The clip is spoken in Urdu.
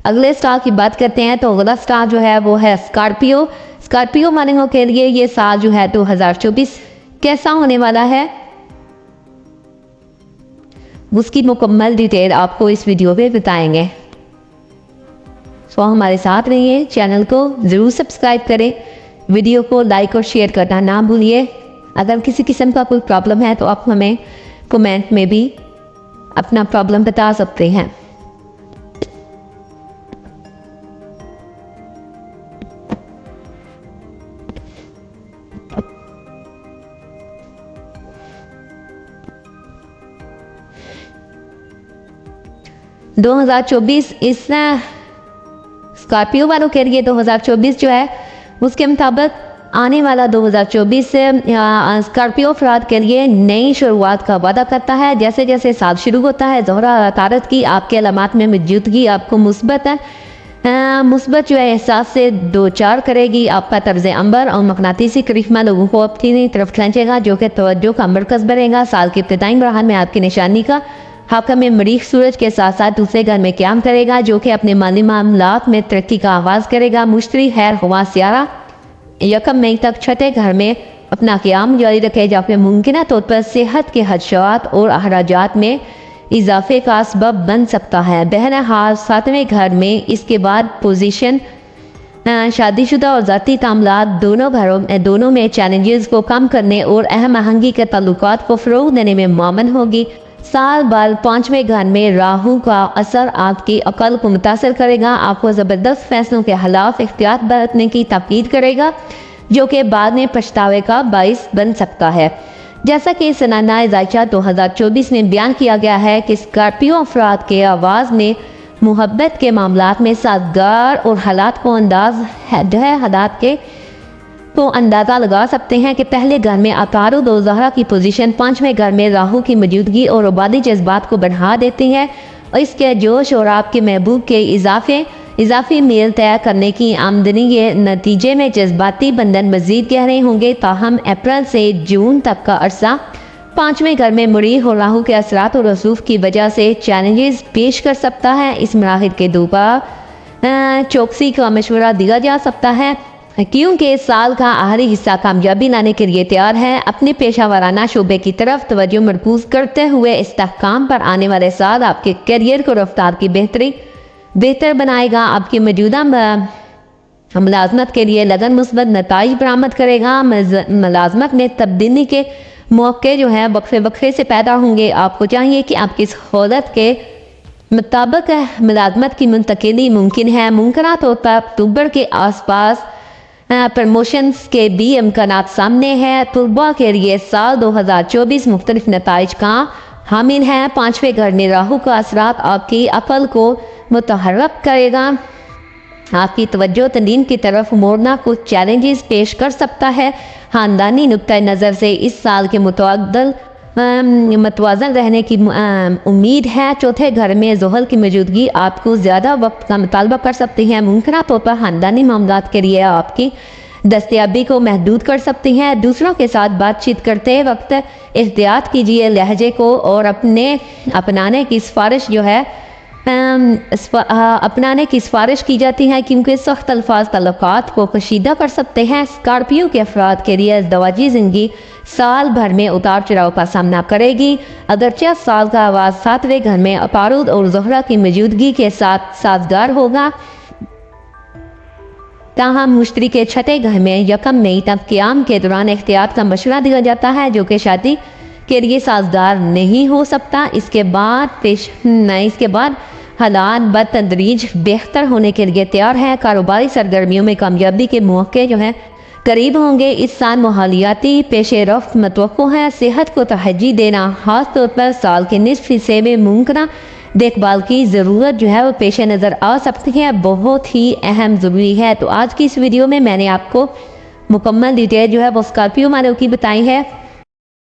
اگلے سٹار کی بات کرتے ہیں تو اگلا سٹار جو ہے وہ ہے اسکارپیو۔ اسکارپیو والوں کے لیے یہ سال جو ہے 2024 کیسا ہونے والا ہے، اس کی مکمل ڈیٹیل آپ کو اس ویڈیو پہ بتائیں گے۔ ہمارے ساتھ رہیے، چینل کو ضرور سبسکرائب کریں، ویڈیو کو لائک اور شیئر کرنا نہ بھولیے۔ اگر کسی قسم کا کوئی پرابلم ہے تو آپ ہمیں کمنٹ میں بھی اپنا پرابلم بتا سکتے ہیں۔ دو ہزار چوبیس اس اسکارپیو والوں کے لیے 2024 جو ہے اس کے مطابق آنے والا 2024 اسکارپیو افراد کے لیے نئی شروعات کا وعدہ کرتا ہے۔ جیسے جیسے سال شروع ہوتا ہے زہرہ عطارد کی آپ کے علامات میں موجودگی آپ کو مثبت جو ہے احساس سے دو چار کرے گی۔ آپ کا طرز عمل اور مقناطیسی کرشمہ لوگوں کو اپنی طرف کھینچے گا جو کہ توجہ کا مرکز بنے گا۔ سال کی ابتدائی مراحل میں آپ کی نشانی کا حاکم مریخ سورج کے ساتھ ساتھ دوسرے گھر میں قیام کرے گا جو کہ اپنے مالی معاملات میں ترقی کا آغاز کرے گا۔ مشتری خیر خواہ سیارہ 1 مئی تک چھٹے گھر میں اپنا قیام جاری رکھے جا کہ ممکنہ طور پر صحت کے خدشات اور اخراجات میں اضافے کا سبب بن سکتا ہے۔ بہرحال 7ویں گھر میں اس کے بعد پوزیشن شادی شدہ اور ذاتی تعاملات دونوں میں چیلنجز کو کم کرنے اور اہم آہنگی کے تعلقات کو فروغ دینے میں معاون ہوگی۔ سال بھر 5ویں گھر میں راہو کا اثر آپ کی عقل کو متاثر کرے گا، آپ کو زبردست فیصلوں کے خلاف احتیاط برتنے کی تاکید کرے گا جو کہ بعد میں پچھتاوے کا باعث بن سکتا ہے۔ جیسا کہ سنانہ ذائچہ 2024 میں بیان کیا گیا ہے کہ اسکارپیو افراد کے آواز میں محبت کے معاملات میں سازگار اور حالات کو اندازہ لگا سکتے ہیں کہ پہلے گھر میں عطارد اور زہرہ کی پوزیشن 5ویں گھر میں راہو کی موجودگی اور آبادی جذبات کو بڑھا دیتی ہے اور اس کے جوش اور آپ کے محبوب کے اضافی میل طے کرنے کی آمدنی کے نتیجے میں جذباتی بندھن مزید گہرے ہوں گے۔ تاہم اپریل سے جون تک کا عرصہ 5ویں گھر میں مریخ اور راہو کے اثرات اور رسوخ کی وجہ سے چیلنجز پیش کر سکتا ہے۔ اس مراحل کے دوبارہ چوکسی کا مشورہ دیا جا سکتا ہے کیونکہ سال کا آخری حصہ کامیابی لانے کے لیے تیار ہے۔ اپنے پیشہ ورانہ شعبے کی طرف توجہ مرکوز کرتے ہوئے استحکام پر آنے والے سال آپ کے کیریئر کو رفتار کی بہتر بنائے گا۔ آپ کی موجودہ ملازمت کے لیے لگن مثبت نتائج برآمد کرے گا۔ ملازمت میں تبدیلی کے موقع جو ہے وقفے سے پیدا ہوں گے۔ آپ کو چاہیے کہ آپ کی سہولت کے مطابق ملازمت کی منتقلی ممکن ہے۔ ممکنہ طور پر اکتوبر کے آس پاس پروموشنز کے بھی امکانات سامنے ہیں۔ طلباء کے لیے سال 2024 مختلف نتائج کا حامل ہے۔ 5ویں گھر میں راہو کا اثرات آپ کی عقل کو متحرک کرے گا، آپ کی توجہ تعلیم کی طرف موڑنا کچھ چیلنجز پیش کر سکتا ہے۔ خاندانی نقطۂ نظر سے اس سال کے متوازن رہنے کی امید ہے۔ 4تھے گھر میں زحل کی موجودگی آپ کو زیادہ وقت کا مطالبہ کر سکتی ہے۔ ممکنہ طور پر خاندانی معاملات کے لیے آپ کی دستیابی کو محدود کر سکتی ہیں۔ دوسروں کے ساتھ بات چیت کرتے وقت احتیاط کیجیے، لہجے کو اور اپنانے کی سفارش کی جاتی ہے کیونکہ سخت الفاظ تعلقات کو کشیدہ کر سکتے ہیں۔ اسکارپیو کے افراد کے لیے ازدواجی زندگی سال بھر میں اتار چڑھاؤ کا سامنا کرے گی۔ اگرچہ سال کا آغاز 7ویں گھر میں عطارد اور زہرہ کی موجودگی کے ساتھ سازگار ہوگا، تاہم مشتری کے چھٹے گھر میں 1 مئی تک قیام کے دوران احتیاط کا مشورہ دیا جاتا ہے جو کہ شادی کے لیے سازگار نہیں ہو سکتا۔ اس کے بعد حالات بتدریج بہتر ہونے کے لیے تیار ہے۔ کاروباری سرگرمیوں میں کامیابی کے مواقع جو ہیں قریب ہوں گے۔ اس سال ماحولیاتی پیش رفت متوقع ہے۔ صحت کو ترجیح دینا، خاص طور پر سال کے نصف حصے میں ممکنہ دیکھ بھال کی ضرورت جو ہے وہ پیش نظر آ سکتی ہے، بہت ہی اہم ضروری ہے۔ تو آج کی اس ویڈیو میں نے آپ کو مکمل ڈیٹیل جو ہے وہ اسکارپیو والوں کی بتائی ہے۔